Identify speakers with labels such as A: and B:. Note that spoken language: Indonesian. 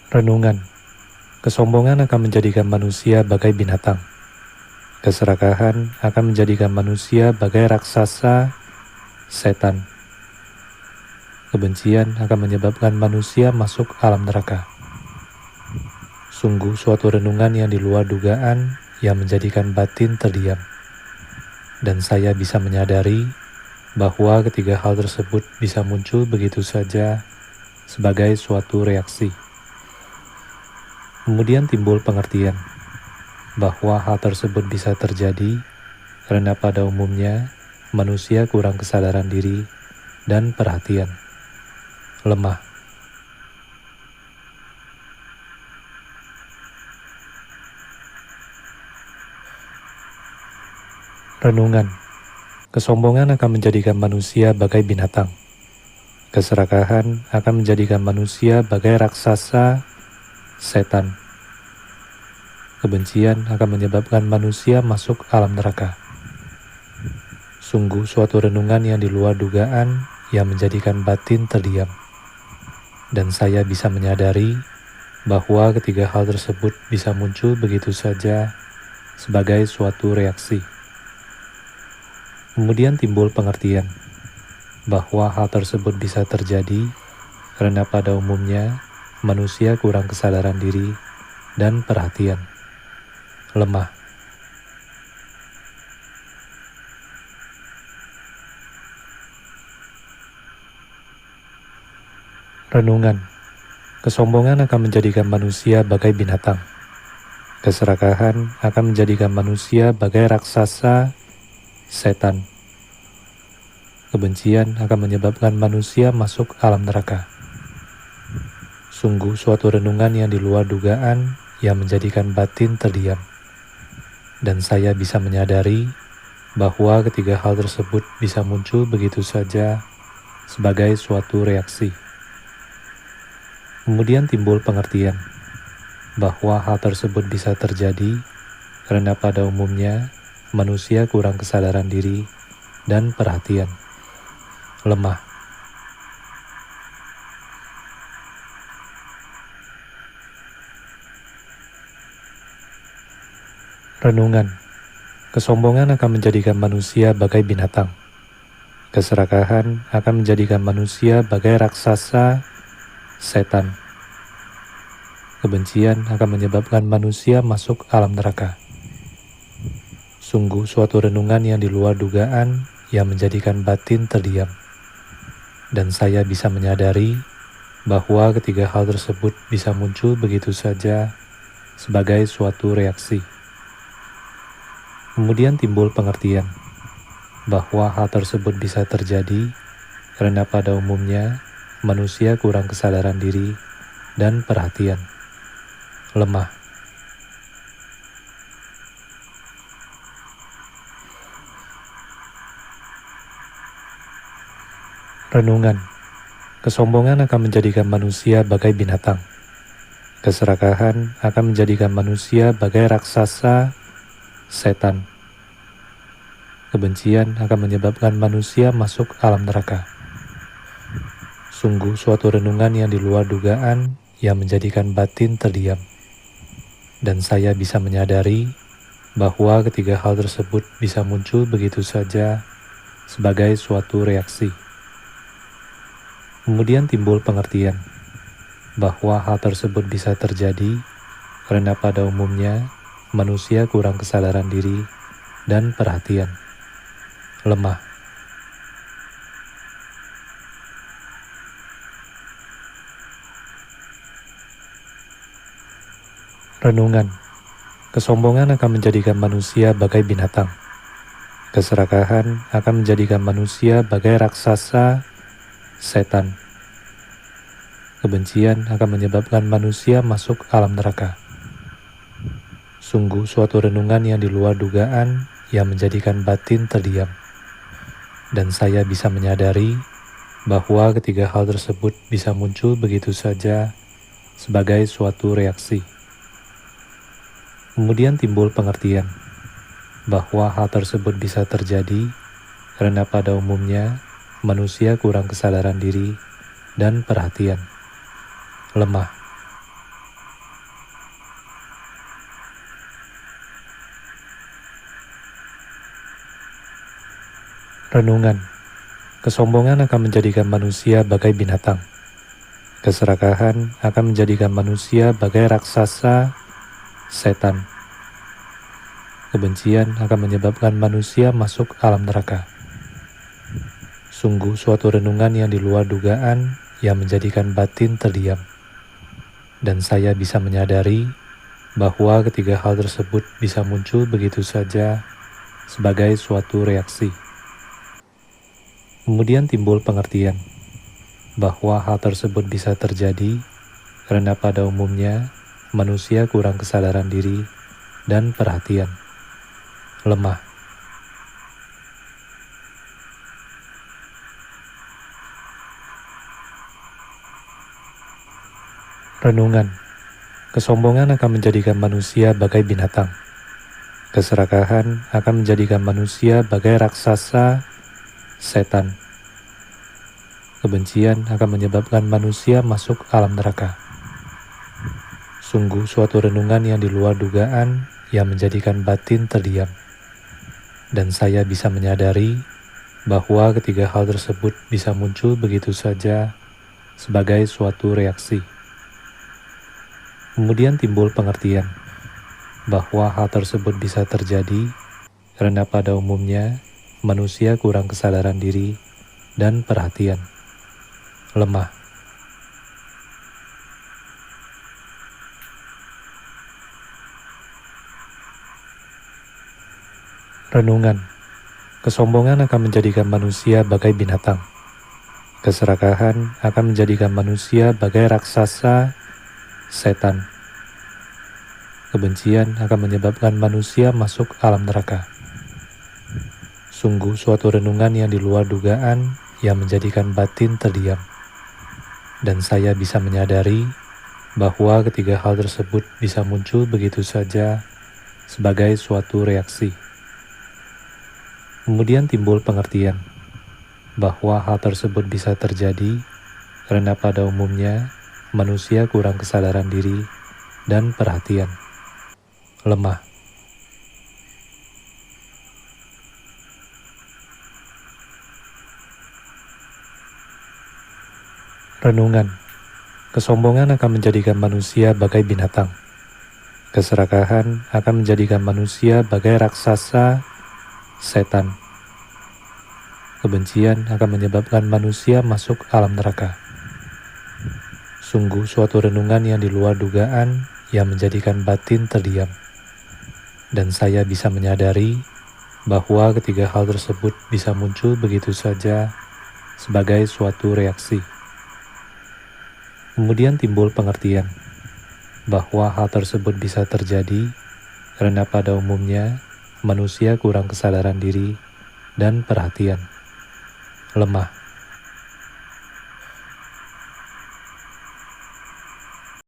A: Renungan, kesombongan akan menjadikan manusia bagai binatang. Keserakahan akan menjadikan manusia bagai raksasa, setan. Kebencian akan menyebabkan manusia masuk alam neraka. Sungguh suatu renungan yang di luar dugaan yang menjadikan batin terdiam. Dan saya bisa menyadari bahwa ketiga hal tersebut bisa muncul begitu saja sebagai suatu reaksi. Kemudian timbul pengertian bahwa hal tersebut bisa terjadi karena pada umumnya manusia kurang kesadaran diri dan perhatian, lemah. Renungan, kesombongan akan menjadikan manusia bagai binatang. Keserakahan akan menjadikan manusia bagai raksasa, setan. Kebencian akan menyebabkan manusia masuk alam neraka. Sungguh suatu renungan yang di luar dugaan yang menjadikan batin terdiam. Dan saya bisa menyadari bahwa ketiga hal tersebut bisa muncul begitu saja sebagai suatu reaksi. Kemudian timbul pengertian bahwa hal tersebut bisa terjadi karena pada umumnya manusia kurang kesadaran diri dan perhatian, lemah. Renungan, kesombongan akan menjadikan manusia bagai binatang. Keserakahan akan menjadikan manusia bagai raksasa, setan. Kebencian akan menyebabkan manusia masuk alam neraka. Sungguh suatu renungan yang di luar dugaan yang menjadikan batin terdiam. Dan saya bisa menyadari bahwa ketiga hal tersebut bisa muncul begitu saja sebagai suatu reaksi. Kemudian timbul pengertian bahwa hal tersebut bisa terjadi karena pada umumnya manusia kurang kesadaran diri dan perhatian, lemah. Renungan, kesombongan akan menjadikan manusia bagai binatang. Keserakahan akan menjadikan manusia bagai raksasa, setan. Kebencian akan menyebabkan manusia masuk alam neraka. Sungguh suatu renungan yang di luar dugaan yang menjadikan batin terdiam. Dan saya bisa menyadari bahwa ketiga hal tersebut bisa muncul begitu saja sebagai suatu reaksi. Kemudian timbul pengertian bahwa hal tersebut bisa terjadi karena pada umumnya manusia kurang kesadaran diri dan perhatian, lemah. Renungan, kesombongan akan menjadikan manusia bagai binatang. Keserakahan akan menjadikan manusia bagai raksasa, setan. Kebencian akan menyebabkan manusia masuk alam neraka. Sungguh suatu renungan yang di luar dugaan yang menjadikan batin terdiam. Dan saya bisa menyadari bahwa ketiga hal tersebut bisa muncul begitu saja sebagai suatu reaksi. Kemudian timbul pengertian bahwa hal tersebut bisa terjadi karena pada umumnya manusia kurang kesadaran diri dan perhatian, lemah. Renungan, kesombongan akan menjadikan manusia bagai binatang. Keserakahan akan menjadikan manusia bagai raksasa, setan. Kebencian akan menyebabkan manusia masuk alam neraka. Sungguh suatu renungan yang di luar dugaan yang menjadikan batin terdiam. Dan saya bisa menyadari bahwa ketiga hal tersebut bisa muncul begitu saja sebagai suatu reaksi. Kemudian timbul pengertian bahwa hal tersebut bisa terjadi karena pada umumnya manusia kurang kesadaran diri dan perhatian, lemah. Renungan, kesombongan akan menjadikan manusia bagai binatang. Keserakahan akan menjadikan manusia bagai raksasa, setan. Kebencian akan menyebabkan manusia masuk alam neraka. Sungguh suatu renungan yang di luar dugaan yang menjadikan batin terdiam. Dan saya bisa menyadari bahwa ketiga hal tersebut bisa muncul begitu saja sebagai suatu reaksi. Kemudian timbul pengertian bahwa hal tersebut bisa terjadi karena pada umumnya manusia kurang kesadaran diri dan perhatian, lemah. Renungan, kesombongan akan menjadikan manusia bagai binatang. Keserakahan akan menjadikan manusia bagai raksasa, setan. Kebencian akan menyebabkan manusia masuk alam neraka. Sungguh suatu renungan yang di luar dugaan yang menjadikan batin terdiam. Dan saya bisa menyadari bahwa ketiga hal tersebut bisa muncul begitu saja sebagai suatu reaksi. Kemudian timbul pengertian bahwa hal tersebut bisa terjadi karena pada umumnya manusia kurang kesadaran diri dan perhatian, lemah. Renungan, kesombongan akan menjadikan manusia bagai binatang. Keserakahan akan menjadikan manusia bagai raksasa, setan. Kebencian akan menyebabkan manusia masuk alam neraka. Sungguh suatu renungan yang di luar dugaan yang menjadikan batin terdiam. Dan saya bisa menyadari bahwa ketiga hal tersebut bisa muncul begitu saja sebagai suatu reaksi. Kemudian timbul pengertian bahwa hal tersebut bisa terjadi karena pada umumnya manusia kurang kesadaran diri dan perhatian, lemah. Renungan, kesombongan akan menjadikan manusia bagai binatang. Keserakahan akan menjadikan manusia bagai raksasa, setan. Kebencian akan menyebabkan manusia masuk alam neraka. Sungguh suatu renungan yang di luar dugaan yang menjadikan batin terdiam. Dan saya bisa menyadari bahwa ketiga hal tersebut bisa muncul begitu saja sebagai suatu reaksi. Kemudian timbul pengertian bahwa hal tersebut bisa terjadi karena pada umumnya manusia kurang kesadaran diri dan perhatian, lemah.